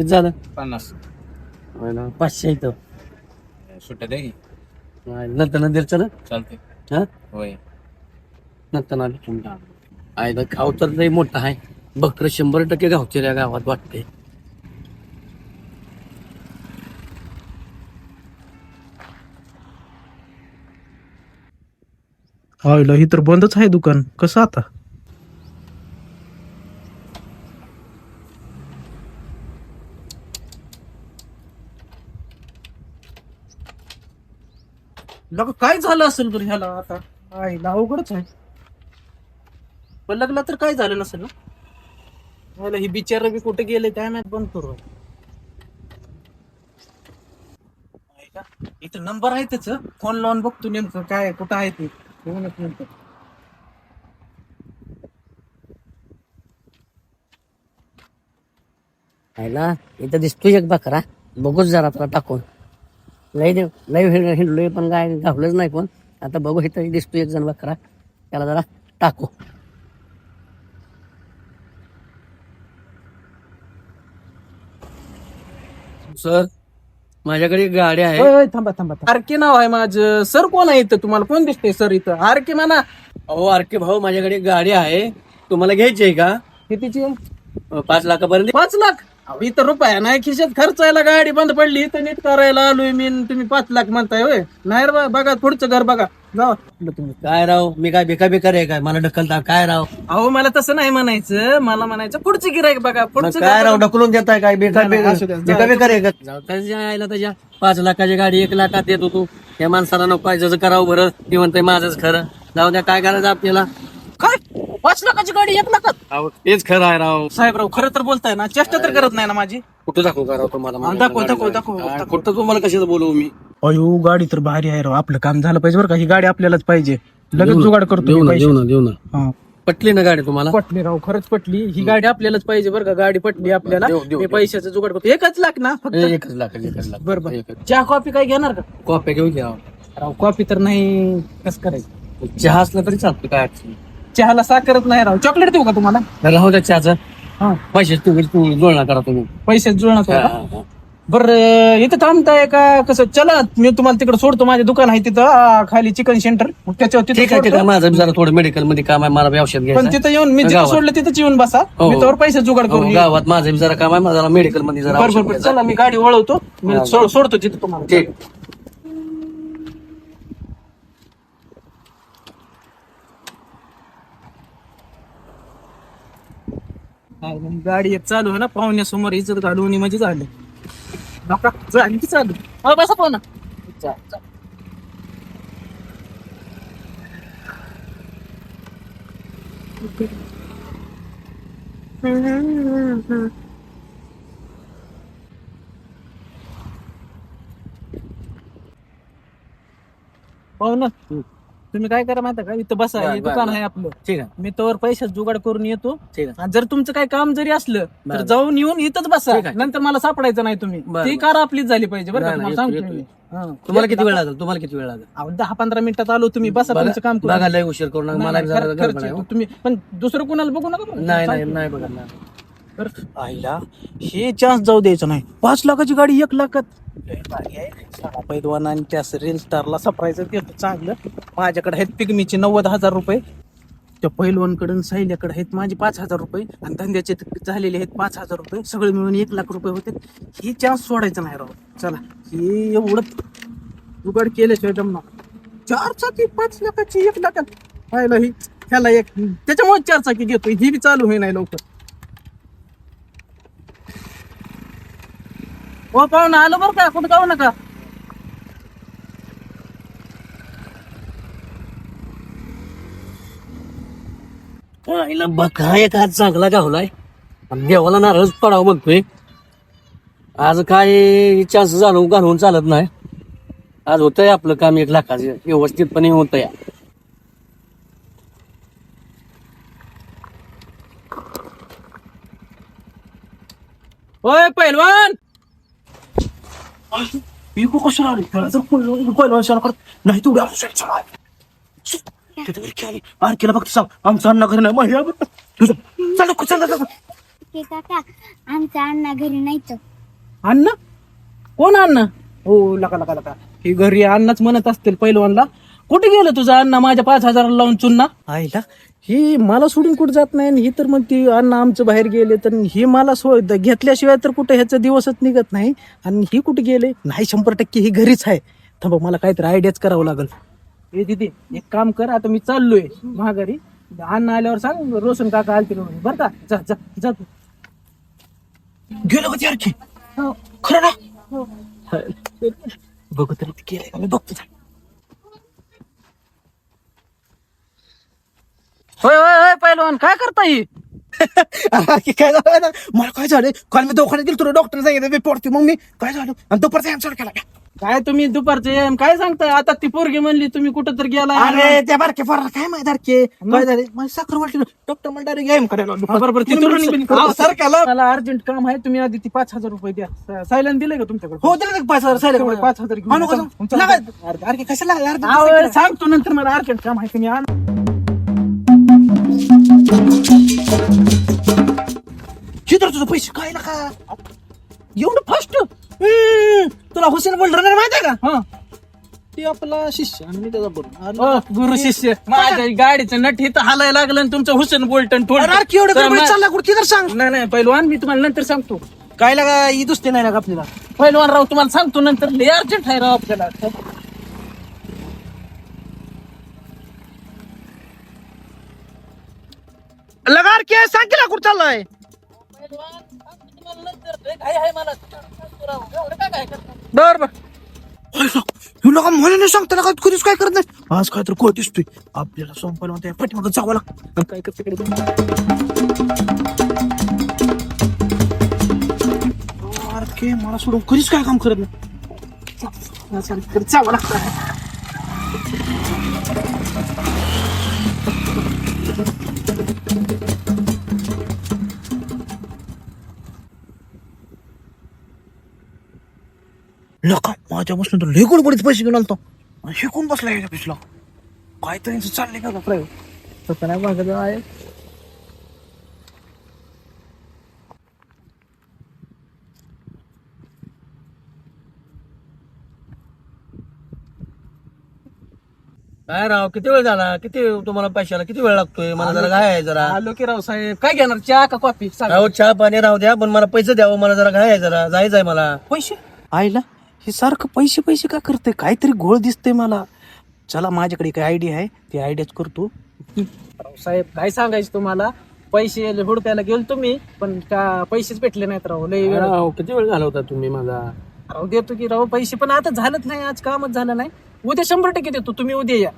किती झालं? 50 500 इथं सुट्ट्या द्या की. नंतर नंतर चल चालते. हा होय. नंतर आलं आयला गाव तर लई मोठा आहे. बकर 100% गावचे या गावात वाटते. हॉयला ही तर बंदच आहे दुकान. कसं आता? लगा काय झालं असेल बरं ह्याला आता? आईला अवघडच आहे. पण लग्न तर काय झालं नसेल ना? ह्याला ही बिचार बी कुठे गेले काय माहित. बंद करू. आईला, इथं नंबर आहे त्याच. फोन लावून बघतो नेमकं काय कुठं आहे ते. घेऊनच नंतर. आयला इथं दिसतोय एक बकरा. बघूच जरा तुला टाकून. लय हिंडलोय पण काय गावलंच नाही. पण आता बघू इथं दिसतोय एक जण बकरा. त्याला जरा टाकू. सर माझ्याकडे एक गाडी आहे. ओय, थांबा थांबा. आरके नाव आहे माझं. सर कोण आहे इथं? तुम्हाला कोण दिसतंय सर इथं? आरके म्हणा. अहो आरके भाऊ माझ्याकडे एक गाडी आहे. तुम्हाला घ्यायची आहे का? कितीची? 5 लाखापर्यंत. 5 लाख? अहो, इथं रुपया नाही खिशात खर्चायला. गाडी बंद पडली इथं नीट करायला आलोय मी. तुम्ही 5 लाख म्हणताय होय? नाही रे बा, बघा पुढचं घर बघा. जाऊ तुम्ही. काय राव मी काय बेकार आहे काय? मला ढकलता काय राव? अहो मला तसं नाही म्हणायचं. मला म्हणायचं पुढचं गिरायक बघा. मग पुढचं काय राव ढकलून देताय काय? नाही, नाही, असू द्या. बेकार आहे का? जाऊ त्याच्या आईला त्याच्या 5 लाखाची गाडी 1 लाखात देतो तू. या माणसाला नको पाहिजे करावं बरं. ती म्हणते माझंच खरं. जाऊ द्या काय करायचं आपल्याला. काय 5 लाखाची गाडी 1 लाखात? अहो तेच खरं आहे राव. साहेबराव खरं तर बोलताय ना? चेष्टा तर करत नाही ना माझी? कुठं दाखवू का राव तुम्हाला? दाखव. काय, कुठं तुम्हाला कशाचं बोलवू मी? अयो गाडी तर भारी आहे राव. आपलं काम झालं पाहिजे बरं का. ही गाडी आपल्यालाच पाहिजे. लगेच जुगाड करतो देऊ मी ना पैसे. देऊ ना. हा. पटली ना गाडी तुम्हाला? पटली राव, खरंच पटली. ही गाडी आपल्यालाच पाहिजे बरं का. गाडी पटली आपल्याला. देऊ. मी पैशाचं जुगाड करतो. 1 लाख ना फक्त? 1 लाख. बरोबर. चहा कॉफी काय घेणार का? कॉप्या घेऊन घ्या. राव कॉफी तर नाही. कसं करायचं? चहा असला तरी चालतो काय अडचण नाही. चहाला साखरच नाही राव. चॉकलेट देऊ का तुम्हाला? राहू द्या चहाचं. हा. पैसे तुम्ही जुळणा करा तुम्ही. पैशाच जुळणार का? हा. बरं इथं थांबताय का कसं? चला मी तुम्हाला तिकडे सोडतो. माझे दुकान आहे तिथं खाली चिकन सेंटर. त्याच्यावर तिथे ठीक आहे. माझं जरा थोडं मेडिकल मध्ये काम आहे. मला बी औषध पण घ्यायचं. तिथं येऊन मी जिथं गावात. सोडलं तिथंच येऊन बसा. हो. मी त्यावर पैसे जुगाड करून येईन. गावात माझं बी जरा काम आहे. मला मेडिकल मध्ये जरा औषध बरोबर. घ्यायचं. चला मी गाडी वळवतो. मी हा. सोडतो तिथं तुम्हाला. ठीक. गाडी एक चालू आहे ना पाहुण्यासमोर इज्जत घालून म्हणजे झालं. नका झाली की चालू. हो बसा पाहुणा. पाहुणा तुम्ही काय करा माहिती का? इथं बसा. बरं, हे बरं, दुकान बरं. आहे आपलं. ठीक आहे. मी तोवर पैशाच जुगाड करून येतो. ठीक आहे. आणि जर तुमचं काय काम जरी असलं तर बरं. जाऊन येऊन इथंच बसा. ठीक आहे. नंतर मला सापडायचं नाही तुम्ही. बरं, ती बरं. कार आपलीच झाली पाहिजे बरं का. नाही, तुम्हाला नाही, सांगतो येतो, मी. हा. तुम्हाला किती वेळ लागेल? 10-15 मिनिटात आलो. तुम्ही बसा तुमचं काम करून. बघा लय उशीर करू नका. मला नाही, बी जरा खरंच गडबड आहे, हो. तुम्ही पण दुसरं कोणाला बघू नका बरं. नाही बघा ना. तर आईला हे चान्स जाऊ द्यायचं नाही. 5 लाखाची गाडी 1 लाखात. लय भारी आहे. साडा पैलवान आणि त्या रील स्टारला सरप्राईज देतो चांगलं. माझ्याकडे आहेत पिगमीचे 90,000 रुपये. त्या पैलवानकडून साहिल्याकडे आहेत माझे 5,000 रुपये. आणि धंद्याचे झालेले आहेत 5,000 रुपये. सगळे मिळून 1 लाख रुपये होते. हे चान्स सोडायचं नाही राव. चला हे एवढं जुगाड केल्याशिवाय जमणार. 4 चाकी 5 लाखाची 1 लाखात. पाहिलं ही ह्याला एक त्याच्यामुळे 4 चाकी घेतोय. ही बी चालू होई नाही लवकर. हो पाहुणा आलो बरं का. कुठं जाऊ नका. आईला बघा एक आज चांगला गावलाय. आणि देवाला नारळच पडावं म्हणतोय. आज काय चान्स घालवून चालत नाही. आज होतंय आपलं काम 1 लाखाचं व्यवस्थितपणे होतंय. ओय पैलवान. मी कशाला आली? पैलवान शाला करत नाही. तू केला फक्त सांग. आमचं अण्णा घरी नाही. तुझं चल काका आमचा अण्णा घरी नाही तर अण्णा कोण अण्णा? हो लका लका लका, ही घरी अण्णाच म्हणत असतील पहिलवानला. कुठे गेलं तुझा अण्णा माझ्या 5,000 लावून चुन्ना? आईला ही मला सोडून कुठे जात नाही आणि ही तर मग ती अण्णा आमचं बाहेर गेले, तर ही मला घेतल्याशिवाय तर कुठे ह्याचा दिवसच निघत नाही. आणि ही कुठे गेले? नाही 100% ही घरीच आहे. थांबा मला काहीतरी आयडियाच करावं लागल. ए दीदी एक काम कर, आता मी चाललोय महागारी. अण्णा आल्यावर सांग रोशन काका आलते म्हणून, बरं का? जा जा जा तू. गेलो का यार की? खरं ना? बघू तरी ते गेले का, मी बघतो. होय होय होय पहिलवान, काय करताय? काय झालं ना, मला काय झालं काल मी दवाखान्यात गेलो, तुला डॉक्टर सांगितलं मी पडते, मग मी काय झालं आणि दुपारचा आन्सर केला. काय तुम्ही दुपारचे काय सांगताय? आता ती पोरगी म्हणली तुम्ही कुठं तर गेला. अरे त्या बारके पोराला काय माहिती बारके काय झाले, मला साखर वाटली, डॉक्टर मला डायरेक्ट गेम करायला लावलं. बरोबर सर केला. मला अर्जंट काम आहे, तुम्ही आधी ती 5,000 रुपये द्या. सायलन दिले का तुमच्याकडे? हो दिलं 5,000 सायले 5,000 घेऊन अरे कशाला यार, सांगतो नंतर, मला अर्जंट काम आहे, तुम्ही आण. चित्र तुझं पैसे काय नका एवढं फास्ट? तुला हुसेन बोल रनर माहिती आहे का? हा ती आपला शिष्य आणि मी त्याचा बोल गुरु शिष्य. माझ्या गाडीचं नट इथं हालायला लागलं आणि तुमचं हुसेन बोल्टन एवढं गडबडीत चालला कुठे तर सांग. नाही नाही पहिलवान, मी तुम्हाला नंतर सांगतो. काय लागा ही दुसते नाही लागा आपल्याला. पहिलवान राव, तुम्हाला सांगतो नंतर, लय अर्जंट आहे राव आपल्याला. लगार के सांग केला कुठं चाललाय. बर बर नका मला नाही सांगता ना, कधीच काय करत नाही. आज काय तर कोण दिसतोय आपल्याला, सोमवार मध्ये पाठीमागं जावं लागतं. काय करते मला सोडून कधीच काय काम करत नाही. जावं लागतं. लका माझ्यापासून तर लय गडबडीत पैसे घेऊन आलतो आणि हे कोण बसला याच्या पिसला, काय तर यांचं चाललंय का आपलं. तसं नाही बघायचं आहे. काय राव, किती वेळ झाला? किती तुम्हाला पैशाला किती वेळ लागतोय? मला जरा काय आहे जरा. आलो की राव साहेब, काय घेणार, चहा का कॉफी? राव चहा पाणी राहू द्या, पण मला पैसे द्यावं, मला जरा काय आहे जरा, जायचंय मला. पैसे? आईला हे सारखं पैसे पैसे का करते, काहीतरी घोळ दिसतंय मला. चला माझ्याकडे काय आयडिया आहे, ती आयडियाच करतो. राव साहेब काय सांगायचं तुम्हाला, पैसे हुडकायला गेलो तुम्ही, पण का पैसेच भेटले नाहीत राव. लय वेळ राव किती वेळ घालवता तुम्ही माझा. राव देतो की राव पैसे, पण आता झालंच नाही, आज कामच झालं नाही. उद्या 100% देतो, तुम्ही उद्या या.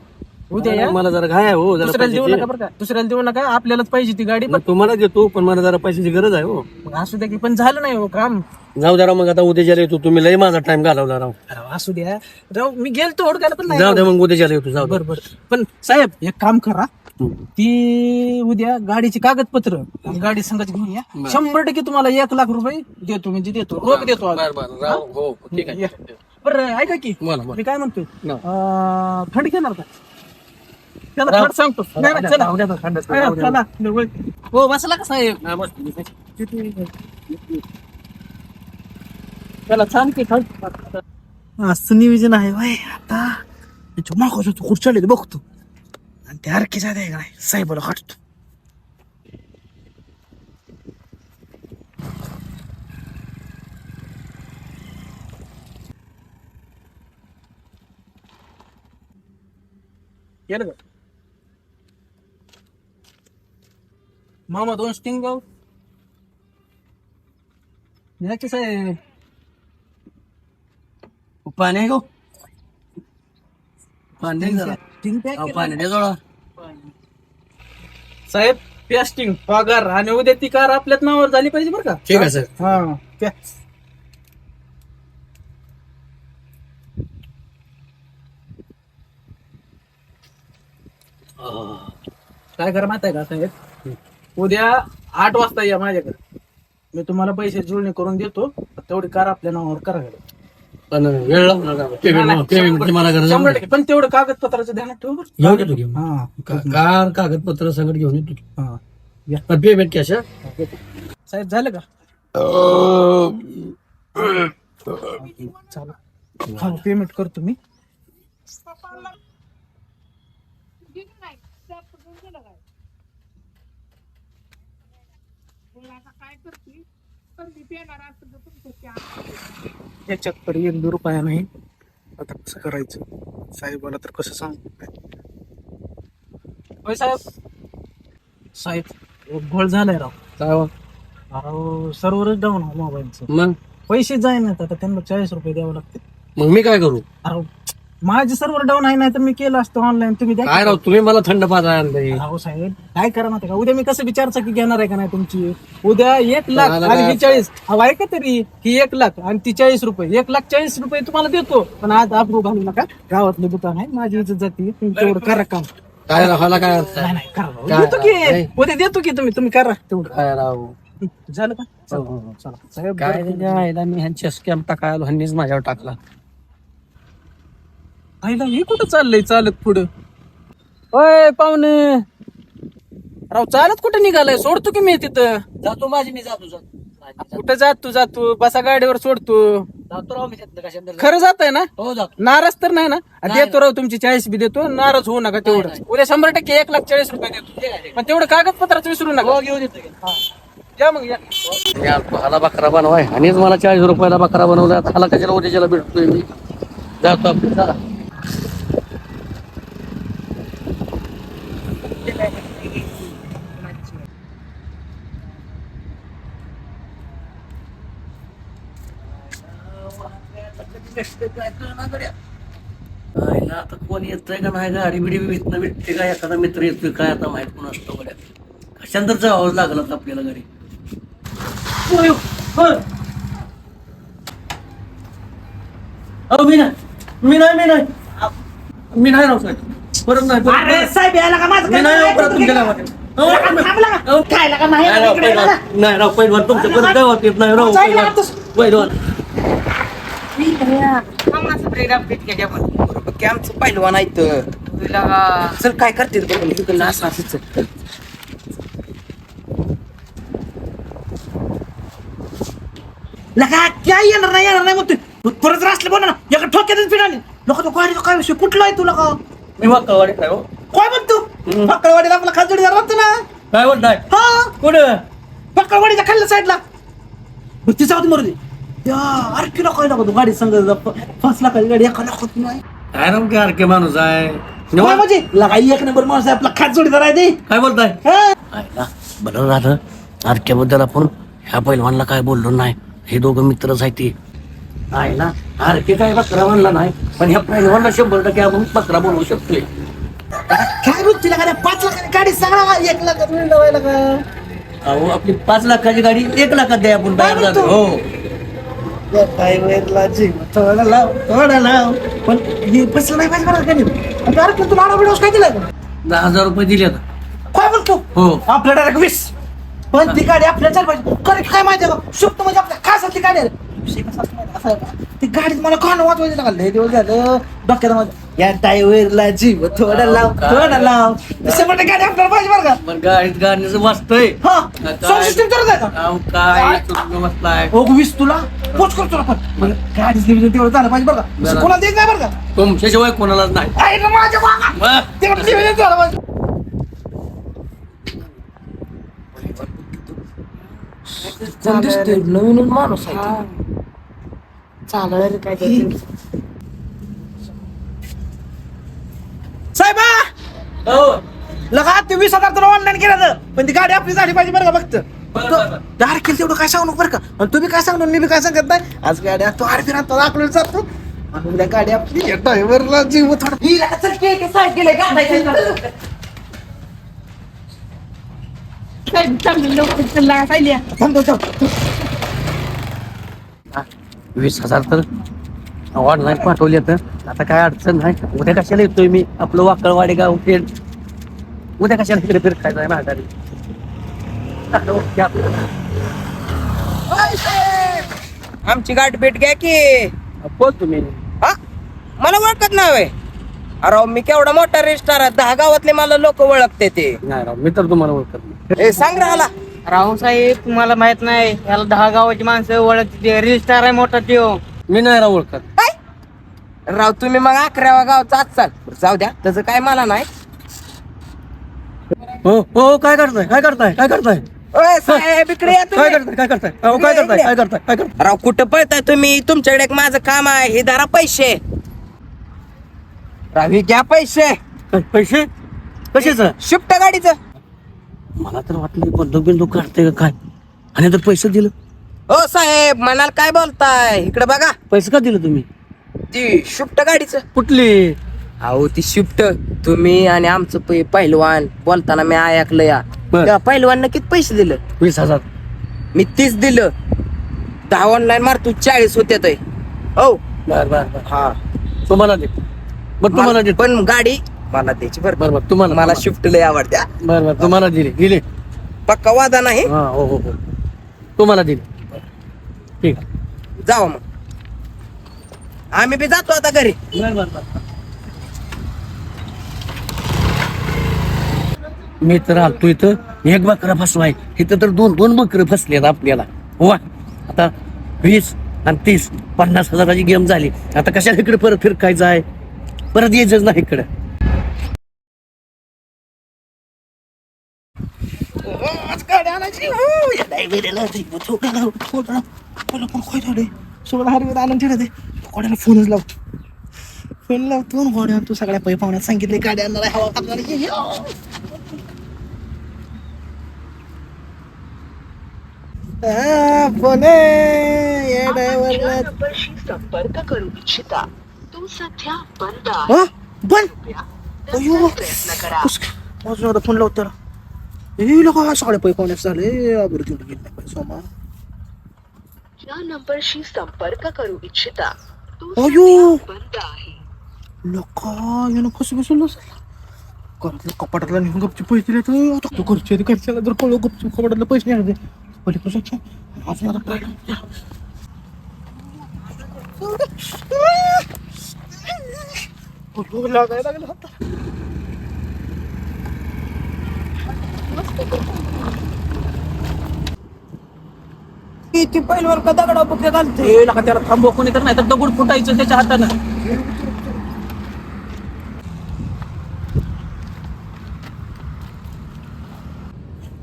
उद्या या. मला जरा काय आहे हो, जरा दुसऱ्याला देऊ पैशाची. नका बरं का, दुसऱ्याला देऊ नका, आपल्यालाच पाहिजे ती गाडी. मग तुम्हाला देतो, पण मला जरा पैशाची गरज आहे हो. मग असू द्या की, पण झालं नाही हो काम. जाऊ द्या राव, मग आता उद्याच्याला येतो. तुम्ही लय माझा टाइम घालवला राव. राव असू द्या राव, मी गेलतो हुडकायला पण नाही. जाऊ द्या मग उद्याच्याला येतो. जाऊ द्या. बरोबर. पण साहेब एक काम करा, ती उद्या गाडीची कागदपत्र गाडी संगत घेऊन या. 100% तुम्हाला 1,00,000 रुपये देतो, म्हणजे देतो, रोख देतो आज. राव हो ठीक आहे. बरं ऐका की, बोला, बोला. मी काय म्हणतोय, ना. थंड घेणार का? त्याला थंड सांगतो. नाही, नाही, चला. चला. हो बसला का साहेब? त्याला सांग की थंड. असं नियोजन आहे बाई. आता त्याच्या मागं खुर्च्या आले बघतो आणि त्या आरकीचा आहे का नाही साहेबाला काढतो. केलं का मामा? 2 स्टिंग गाव याचे साहेब. पाणी आहे का? पाणी नाही जरा. स्टिंग पॅक अहो, पाणी द्या जरा. साहेब पेस्टिंग पगार, आणि उद्या ती कार आपल्याच नावावर झाली पाहिजे बरं का. ठीक आहे सर. हा काय करा माहिती आहे का साहेब, उद्या 8 वाजता या माझ्याकडे, मी तुम्हाला पैसे जुळणी करून देतो. तेवढी कार आपल्या नावावर करा. पण वेळ लागणार का? पेमेंट मला गरज आहे. 100%. पण तेवढं कागदपत्राचं ध्यानात ठेव बरं. घेऊन येतो घेऊन. हा कार कागदपत्र संकट घेऊन येतो. हा पण पेमेंट कॅश. साहेब झालं का? चालू पेमेंट करतो मी. याच्यात तर 1-2 रुपया नाही. आता कसं करायचं साहेबाला तर कसं सांगू. होय साहेब घोळ झालाय राव. काय हो? अहो सर्व्हरच डाऊन हो मोबाईलचं. मग पैसे जाईनात आता त्यांना 40 रुपये द्यावे लागतील. मग मी काय करू? अहो माझे सर्व्हर डाऊन आहे, नाही तर मी केलं असतं ऑनलाईन. तुम्ही द्या. काय राव तुम्ही मला थंड पाजा आणलंय. अहो साहेब काय करा माहिती का, उद्या मी कसं विचारचं की घेणार आहे का नाही तुमची. उद्या 1 लाख मला आणि काय- ही 40. अहो ऐका तरी ही 1 लाख आणि ती 40 रुपये. 1,40,40,000 रुपये तुम्हाला देतो, पण आज अप्रूव्ह घालू नका. गावातलं दुकान आहे, माझी इज्जत जाते. तुम्ही तेवढं करा काम. काय राहायला काय अर्थ आहे? नाही नाही करा राव. काय देतो नाही. की उद्या देतो की तुम्ही करा तेवढं. काय राव झालं का? चला साहेब काय आयला मी ह्यांच्या स्कॅम टाकायला ह्यांनीच माझ्यावर टाकला. आईला हे कुठं चाललंय चालत पुढं. ओय पाहुणे राव, चालत कुठं निघालाय? सोडतो की मी तिथं. जातो माझी मी जातो कुठं जातो बसा गाडीवर सोडतो. जातो राव मी तिथं कशाला. खरं जात आहे ना? हो जातो. नाराज तर नाही ना? नाही. देतो राव तुमची 40 बी देतो. नाराज होऊ नका तेवढं. नाही. उद्या 100% 1,40,000 रुपये देतो. पण तेवढं कागदपत्राचं विसरू नका. हो घेऊन येतो. या मग या. यार हाला बकरा बनवाय आणिच मला 40 रुपयाला बकरा बनवला. हाला कशाला उद्याच्याला भेटतोय मी. जातो आपण चला. आईला आता कोण येतंय का नाही, गाडी बिडी भेटते का, एखादा मित्र येतोय काय आता माहित कोण असतो बऱ्या. कशांतर जावं लागलं आता आपल्याला गाडी. अहो मी नाही राव साहेब. परत नाही साहेब यायला का माझं मी नाही राव परत तुमच्या गावात. खायला का नाही नाही राव पहिलवान तुमच्या परत गावात येत नाही राव पहिलवान. आमचं पहिलवान आहे तर सर काय करते काय येणार नाही मग तू परत रासले बोला ना. एका ठोक्यातच फिराले लोक. तो गाडीचा काय विषय कुठला आहे तुला का मी वाकवाडीत आहे हो. काय म्हणतो पक्कळवाडीला आपला खाजोडीदार राहतो ना. काय बोलताय? हा कुठं? पक्कळवाडीच्या खाल्ल्या साईडला तिचा होती मरू दे. अरे किलो काय लागतो गाडी संघ 5 लाखाची गाडी एका लाखात नाही. काय राव की आरके माणूस आहे. काय म्हणजे लगाई 1 नंबर माणूस आहे आपला खाजोडीदार आहे ते. काय बोलताय? हा? आयला बरं झालं आरक्याबद्दल आपण ह्या पहिलवानला काय बोललो नाही. हे दोघं मित्रच आहेत ते. आयला आरके काय बकरा म्हणला नाही, पण ह्या पहिलवानला 100% आपण बकरा बनवू शकतोय. काय वृत्तीला गाड्या 5 लाखाची गाडी सांगा 1 लाखात मिळून लावायला का. अहो आपली 5 लाखाची गाडी 1 लाखात द्या आपण काय बाहेर म्हणतो? जातो. हो थोडा लाव पण हे पैसे नाही पाहिजे बरं का नाही. अरे तुला आडा काय दिला 10,000 रुपये दिले आता. काय बोलतो हो आपल्या डायरेक्ट 20. पण ती गाडी आपल्याला चाल पाहिजे. करेक्ट काय माहिती आहे का, शुक्त म्हणजे आपल्या खास ती गाडी आहे. विषय कसा असतो माहिती आहे? असा आहे का, ती गाडीत मला कान वाजवायचं लागलं. लय दिवस झालं डोक्यात माझ्या या टायरला जीव थोडा लाव. 100% गाडी आपल्याला पाहिजे बरं का. पण गाडीत गाडीचं वाजतंय. हा काय? साऊंड सिस्टम करत आहे का. अहो काय तुम्ही बसलाय. 20 तुला पोच करतो आपण. गाडीच डिव्हिजन तेवढं झालं पाहिजे बरं का. बरं. कोणाला द्यायचं नाही बरं का. तुमच्याशिवाय कोणालाच नाही. आहे ना माझ्या वागा. वा. तेवढं डिव्हिजन झालं पाहिजे. नवीन माणूस आहे. चालू काय साहेबा हो. लगा ते 20,000 तुला ऑनलाईन केलं, पण ती गाडी आपली झाली पाहिजे बरं का. फक्त बरं. दार केलं तेवढं काय सांगू नको बरं का. आणि तुम्ही काय सांगणार मी बी काय सांगत नाही. आज गाडी तो आरती राहतो आपल्याला जातो आणि उद्या गाडी आपली ड्रायव्हरला जीव थोडा थांबतो. 20,000 तर ऑनलाईन पाठवले तर आता काय अडचण नाही. उद्या कशाला येतोय मी आपलं वाकळवाडी गाव पेठ. उद्या कशाला इकडे फिर खायचं माघारी. आमची गाठ भेट घ्या की. बोल तुम्ही. हा मला ओळखत नाही. अरे मी केवढा मोठा रेस्टार आहे, 10 गावातले मला लोक ओळखते ते. नाही राव मी तर तुम्हाला ओळखत नाही. सांग राहिला रावसाहेब तुम्हाला माहित नाही याला 10 गावाची माणसं ओळखते रजिस्टार आहे मोठा त्यो. मी नाही राव ओळखत. राव तुम्ही मग 11व्या गावचा चाल जाऊ द्या तसं काय मला नाही. हो हो काय करताय काय करताय काय करताय ओय साहेब इकडे या काय तुम्ही. करताय काय करताय अहो, काय करताय काय करताय काय करताय राव कुठं पळताय तुम्ही तुमच्याकडे एक माझं काम आहे हे धरा पैसे. राव हे घ्या पैसे काय, पैसे कशाचं? शिफ्ट गाडीचं. मला तर वाटलं बंदूक बिंदूक काढते का काय आणि तर पैसे दिलं. हो साहेब म्हणाल काय बोलताय इकडे बघा पैसे का दिलं तुम्ही? ती शिफ्ट गाडीचं. कुठली? अहो ती शिफ्ट तुम्ही आणि आमचं पहिलवान बोलताना मी ऐकलं या बर. त्या पहिलवान किती पैसे दिलं? 20,000. मी 30 दिलं 10 ऑनलाईन मारतो 40 होते ते. हो बर बर बर हा तुम्हाला दे बरं तुम्हाला दे पण गाडी मला द्यायची बरं. बरं बरं तुम्हाला मला शिफ्ट लय आवडत्या. बरं बरं तुम्हाला दिले पक्का वादा नाही. हा हो हो हो तुम्हाला दिले ठीक आहे. जावा मग आम्ही बी जातो आता घरी. बरं बरं बरं मी तर आलतो इथं एक बकरा फसवाय इथं तर दोन बकरं फसलेत आपल्याला. वा आता 20 आणि 30 50,000ची गेम झाली. आता कशाला इकडे परत फिरकायचं आहे परत यायचंच नाही इकडे. फोनच लाव फोन लावतो घोड्या तू सगळ्या पै पाहुण्यात सांगितले गाड्या आणणार हवा खाणार संपर्क करू इच्छिता तू सध्या बंद आहे. बन अयो प्रयत्न करा. माझं आता फोन लावतो त्याला हे लोक सगळ्या पै पाहुण्यात झाले आबरू घेऊन गेले पैसा मा या नंबरशी संपर्क करू इच्छिता तू अयो. सध्या बंद आहे. लोक यानं कसं बसवलं असेल घरातल्या कपाटातला निघून गपचे पैसे दिले तर आता तू घरचे घरच्याला जर कळलं गपचे कपाटातले पैसे नाही दे पलीकडे अजून आता पाहिलं लागायला लागला होता. किती पहिलवान का दगडा बुके घालते. हे लका त्याला थांबव कोणी तर नाही तर दगड फुटायचं त्याच्या हातानं.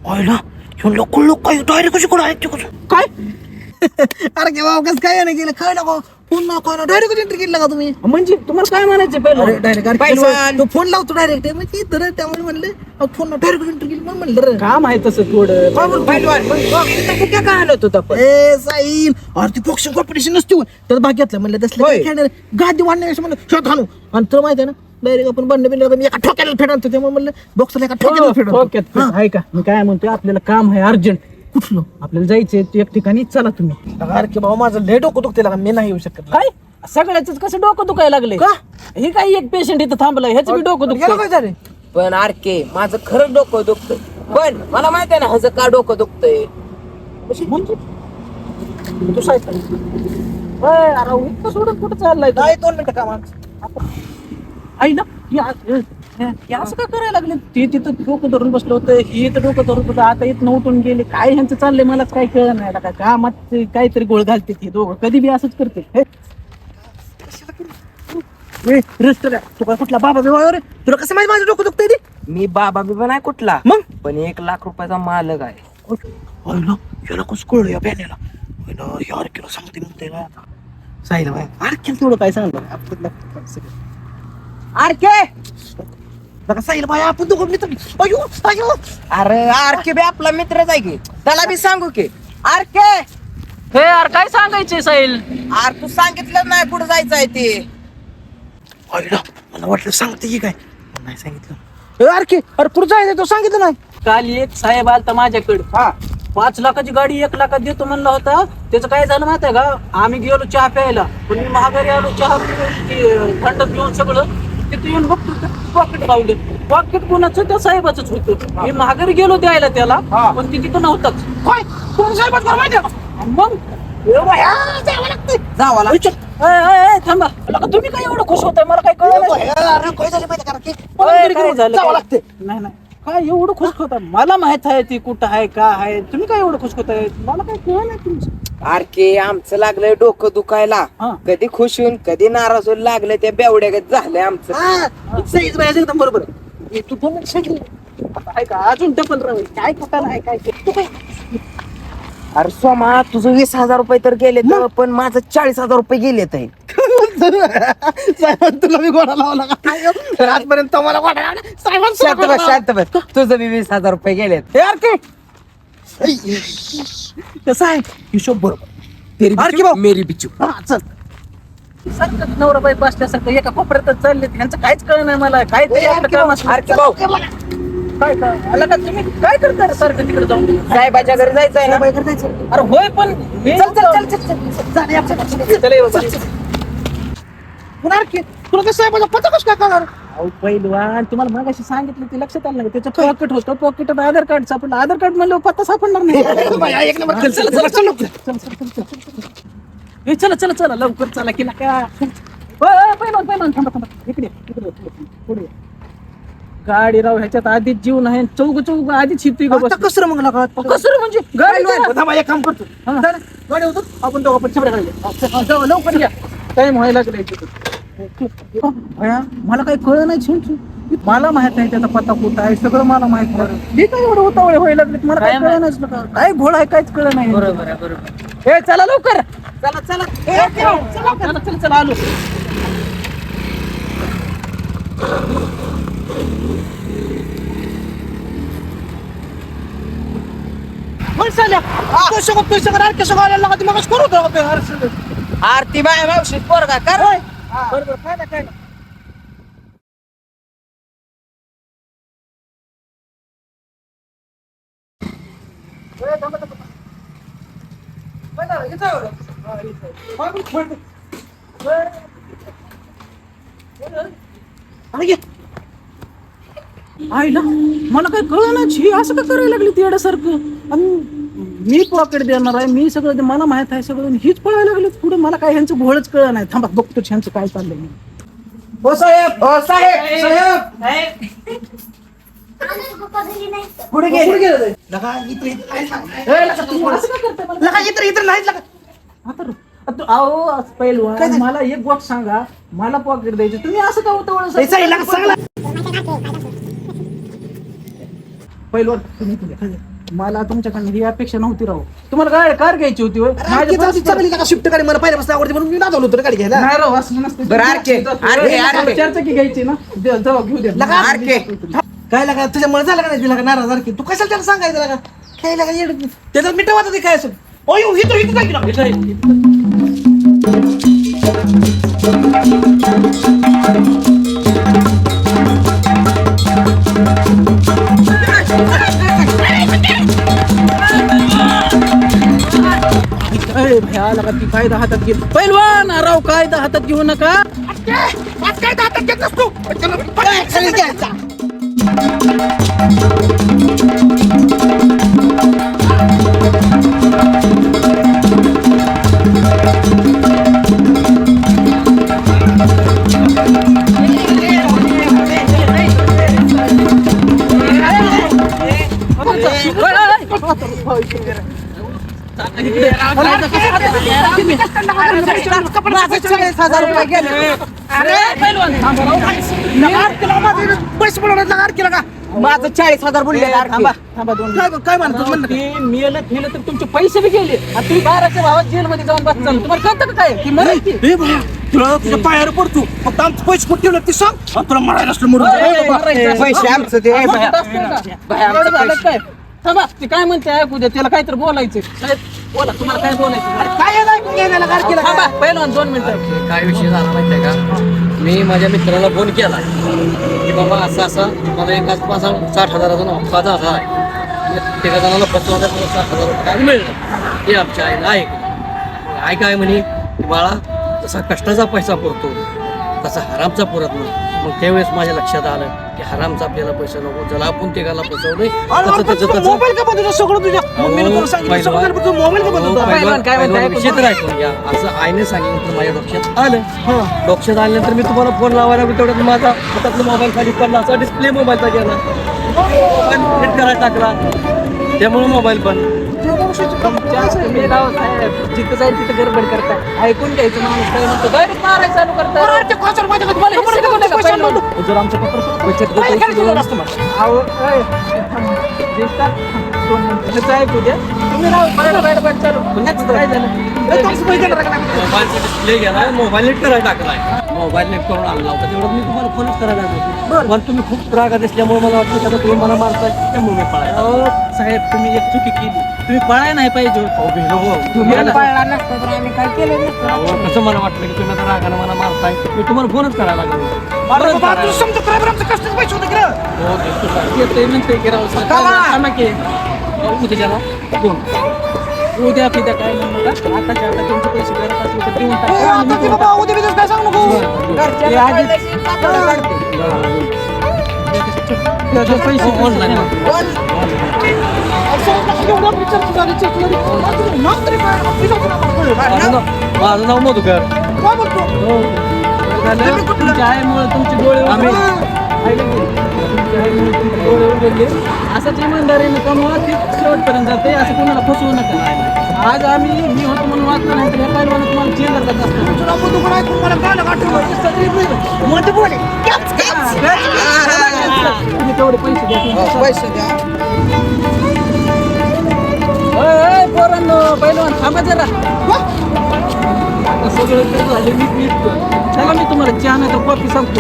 पाहिला लोक काय डायरेक्ट कशी कोण आहेत काय अरे केव्हा कसं काय नाही गेलं काय नको फोन नको डायरेक्ट एंट्री केली का तुम्ही म्हणजे तुम्हाला काय म्हणायचं पहिलं? डायरेक्ट तो फोन लावतो डायरेक्ट म्हणजे तर त्यामुळे म्हणलं फोन डायरेक्ट एंट्री केली म्हणून म्हणलं काम आहे तसं थोडं. पहिलवान बुक्या का आणत होता पण? ए साईन अरे ती बॉक्सिंग कॉम्पिटिशन नसते होय. तर भाग घेतला म्हणलं तसलं काय खेळणार गादी वाढण्यापेक्षा म्हणलं शोध हाणू आणि तर माहिती आहे ना डायरेक्ट आपण बंड बिंड एका ठोक्याला फेडतो त्यामुळे म्हणलं बॉक्सला एका ठोक्याला फेडतो आहे का मी काय म्हणतोय आपल्याला काम आहे अर्जंट. कुठलं आपल्याला जायचंय एक ठिकाणी चला तुम्ही. अरे की बाबा माझं लय डोकं दुखते लागा मी नाही येऊ शकत काय सगळ्याच कसं डोकं दुखायला लागले का? हे काही एक पेशंट इथं थांबलाय ह्याचं बी डोकं याला दुखतं. काय झालं पण आरके माझं खरंच डोकं दुखतंय. पण मला माहिती आहे ना ह्याचं का डोकं दुखतंय. तू सायकल अरे इतकं सोडून कुठं चाललाय तू? नाही 2 मिनिटं कामात आई ना हे असं का करायला लागले ते तिथं डोकं धरून बसलं होतं हे इथं डोकं धरून होतं आता इथं उठून गेले काय ह्यांचं चाललंय मला काय कळलं नाही काय कामात ते काहीतरी गोळ घालते ते दोघं कधी बी असंच करते. रजिस्टर तू काय कुठला बाबा बिबा रे तुला कसं माहिती माझं डोकं दुखतंय ते मी बाबा बिबा नाही कुठला मग पण 1 लाख रुपयाचा मालक आहे. ना याला कसं कळलं या बॅनेला यार किलो सांगते म्हणते काय आता साईला बाय अरे केलं तेवढं काय सांगलं आपण आरके बघा साईला बाय आपण दोघं मित्र अयो अयो अरे आरके बी आपला मित्रच आहे की त्याला बी सांगू की आरके हे यार काय सांगायचंय साहिल? आर तू सांगितलं नाही कुठं जायचं आहे ते. अरे मला वाटलं सांगते की काय नाही सांगितलं अरे की अरे पुढे जायचं तो सांगितलं नाही काल एक साहेब आलता माझ्याकडे 5 लाखाची गाडी 1 लाखात देतो म्हणला होता. त्याचं काय झालं माहिती आहे का आम्ही गेलो चहा प्यायला पण मी महागारी आलो चहा पिऊन थंड पिऊन सगळं तिथे येऊन बघतो पॉकेट लावलं पॉकेट कोणाचं त्या साहेबाच होतं. मी महागारी गेलो द्यायला त्याला पण ती तिथं नव्हताच. काय कोण साहेबात माहिती आहे मग जावा लागतं. थांबा लका, तुम्ही काय एवढं खुश होताय मला काय कळलं नाही. अरे काय झालं माहिती का की काय झालं जावं काय? लागते नाही नाही काय एवढं खुश होता? मला माहित आहे ती कुठं आहे का आहे, तुम्ही काय एवढं खुश होताय? मला काय कळ नाही तुमचं. अरे आमचं लागलंय डोकं दुखायला. हा. कधी खुश होऊन कधी नाराज होऊन लागलं त्या बेवड्यागत झालंय आमचं. सहीच बाई एकदम बरोबर आहे. हे तू पण सगळी आता आहे का अजून डबल राहील काय कुठं नाही काय ते. तू काय अरे सोमा तुझं 20,000 रुपये तर गेले तर, पण माझं 40,000 रुपये गेले तर. साहेबांनी तुला मी गोडा लावला का काय हो? आजपर्यंत मला गोडा लावला साहेबांनी तुला शांत गोडा बस लावला. शांत बस, तुझं बी 20,000 रुपये गेलेत. यार के कसं आहे हिशोब बरोबर. तेरी अरे की बिचू, भाऊ. मेरी बिचू. हा चल सगळं नवरा बाई बसल्यासारखं एका कोपऱ्यातच चालले, ह्यांचं काहीच कळ नाही मला. काय ते आपलं काम असलं. अरे की भाऊ, काय काय आला का तुम्ही काय करता रे सारखं तिकडे जाऊन? साहेबाच्या घरी जायचंय ना. बाई करता जायचं. अरे होय पण चल चल चल चल चल. झाले आपलं. चल ये बाबा. होणार की तुला ते साहेबाचा पत्ता कसं काय करणार? अहो पहिलवान तुम्हाला मागाशी सांगितलं ते लक्षात आलं नाही का? त्याचं पॉकेट होतं, पॉकेटात आधार कार्ड सापडलं. आधार कार्ड म्हणलं पत्ता सापडणार नाही. बाई, एक नंबर चल चल चल चल लवकर. चल चल चल चल चल. ए चला चला चला लवकर चला की नका. पहिलवान पहिलवान थांबा थांबा इकडे इकडे पुढे. गाडी राव ह्याच्यात आधीच जीव नाही, चौक आधीच शिपती ग बस. आता कसं रे मग लगा? कसं रे म्हणजे गाडी द्या. थांबा एक काम करतो. हा. चल, गाडी होतो आपण दोघं पण छबड्या खाली. हा, जाऊ, लवकर या टाइम व्हायला लागलाय. भया मला काही कळ नाही शिंचू. मला माहित आहे त्याचा पत्ता कुठं आहे, सगळं मला माहित आहे. मी काय एवढं उतावळे व्हायला लागले मला काय कळ नाही. काय घोळ आहे काहीच कळ नाही. बरोबर हे चला लवकर चला चला चला चला चला आलो. पैसे करा कसं व्हायला लागा ती मग करू होतो. आरती बाय मावशी पोरगा कर. बरोबर काय ना काय ना. आईला मला काय कळ नाही असं का करायला लागली ती येड्यासारखं. आणि मी पॉकेट देणार आहे, मी सगळं मला माहित आहे सगळं, हीच पळायला लागली पुढे. मला काय ह्यांचं घोळच कळ नाही. थांबा बघतो ह्यांचं काय चाललंय. हो साहेब, ओ साहेब, साहेब पुढे गेले. लगा इथे असं का करताय मला? लगा इतर नाहीत लगा. अहो पहिलवान मला एक गोष्ट सांगा, मला पॉकेट द्यायची तुम्ही असं का ए, साहेब, लगा, सांग लगा. पहिलवान तुम्ही इथे या. मला तुमच्याकडनं ही अपेक्षा नव्हती राहू. तुम्हाला गाडी कार घ्यायची होती होय? माझी माझ्या चांगली लगा शिफ्ट गाडी मला पहिल्यापासून आवडते म्हणून मी नादवलो होतो रे गाडी घ्यायला. नाही राहू असं नसतं. बरं, आरके. चारचाकी घ्यायची ना जाऊ घेऊ द्या. लगा आरके. काय लगा तुझ्यामुळे झालं का नाही तिला नाराज आरकी तू कशाला त्याला सांगायचं लगा काय लगा येड त्याच्यात मिटवायचं ते काय असं ओयो इथं इथं जागी ना. अरे भया लगा ती कायदा हातात घे. पहिलवान राव कायदा हातात घेऊ नका. काय हातात घेत नसतो खाली घ्यायचा. पैसे बोलवण्यात लगा आरकी लगा माझं 40,000 बोलले. थांबा थांबा दोन काय म्हणतो म्हणलं ते मेलं फेलं तर तुमचे पैसे बी गेले आणि तुम्ही 12च्या भावात जेलमध्ये जाऊन बसता. तुम्हाला कळतं का काय ती मराठी? ए भाया तुला तुझ्या पायावर पडतो फक्त आमचे पैसे कुठे ठेवले ते सांग आणि तुला मरायला असलं म्हणून पैसे आमचं ते. एवढं झालं काय? थांबा ते काय म्हणते ऐकू द्या, त्याला काहीतरी बोलायचं. साहेब बोला तुम्हाला काय बोलायचं? काय नाही घ्यायला आरकी लगा थांबा पहिलवान 2 मिनिटं. काय विषय झाला माहिती आहे का? मी माझ्या मित्राला फोन केला की बाबा असं असं मला एकाच पासा 60,000चा नफा झाला आहे. एका जणाला 50,000 60,000 रुपये आज मिळलं. हे आमच्या आईला आहे. आई काय म्हणे बाळा तसा कष्टाचा पैसा पुरतो तसा हरामचा पुरत नाही. मग त्यावेळेस माझ्या लक्षात आलं की हरामचा आपल्याला पैसा नको, ज्याला आपण तिघाला फसवलंय त्याचं त्याचं त्याचं मोबाईल का बंद सगळं तुझ्या मम्मीने तुला सांगितलं सगळं झालं, पण तुझा मोबाईल का बंद होता? पहिलवान काय म्हणताय? विषय तर ऐकून घ्या. असं आईने सांगितलं माझ्या लक्षात आलं. लक्षात आल्यानंतर मी तुम्हाला फोन लावायला तेवढ्यात माझा हातातला मोबाईल खाली पडला, असा डिस्प्ले मोबाईलचा गेला. मोबाईल फिट करायला टाकला त्यामुळे मोबाईल पण तुम्ही राव साहेब जिथं जाईल तिथं गडबड करताय ऐकून घ्यायचं माणूस काय म्हणतो डायरेक्ट मारायला चालू करताय जर आमचं पत्र बचत गट अहो, ए, दिसतात? 2 मिनिटं ऐकू द्या तुम्ही राव बॅट चालू काय झालं मोबाईलचा डिस्प्ले गेलाय मोबाईल नीट करायला टाकलाय मोबाईल नीट करून आणला होता तेवढं मी तुम्हाला फोनच करायला लागलो पण तुम्ही खूप रागात असल्यामुळे मला वाटतं आता तुम्ही मला मारताय त्यामुळे मी पळायला अहो साहेब तुम्ही एक चुकी केली तुम्ही पळाय नाही पाहिजे होतं. तुम्ही पळला नसता तर आम्ही काय केलं नसतं कसं मला वाटलं की तुम्ही आता रागानं मला मारताय मी तुम्हाला फोनच करायला लागलो हो देतो साहेब. येतंय म्हणतंय की राव साहेब थांबा की. उद्या द्या ना. दोन. उद्या फिद्या काय म्हणू नका आताच्या आता तुमचे पैसे घरात असले तर देऊन टाका ते आधी त्याचे पैसे ऑनलाईन माझं नाव मधुकर तुमच्या आईमुळे तुमचे डोळे आम्ही- डोळे उघडले असंच इमानदारीने कमवा ते शेवटपर्यंत जाते असं कोणाला फसवू नका आज आम्ही मी होतो म्हणून वाचलं नाही तर ह्या पहिलवानं तुम्हाला चेंजर करत असतो तुम्ही तेवढे पैसे द्या पैसे द्या पोरांनो पहिलवान थांबा जरा आता सगळं झाले मी चला मी तुम्हाला चहा नाही तर कॉफी सांगतो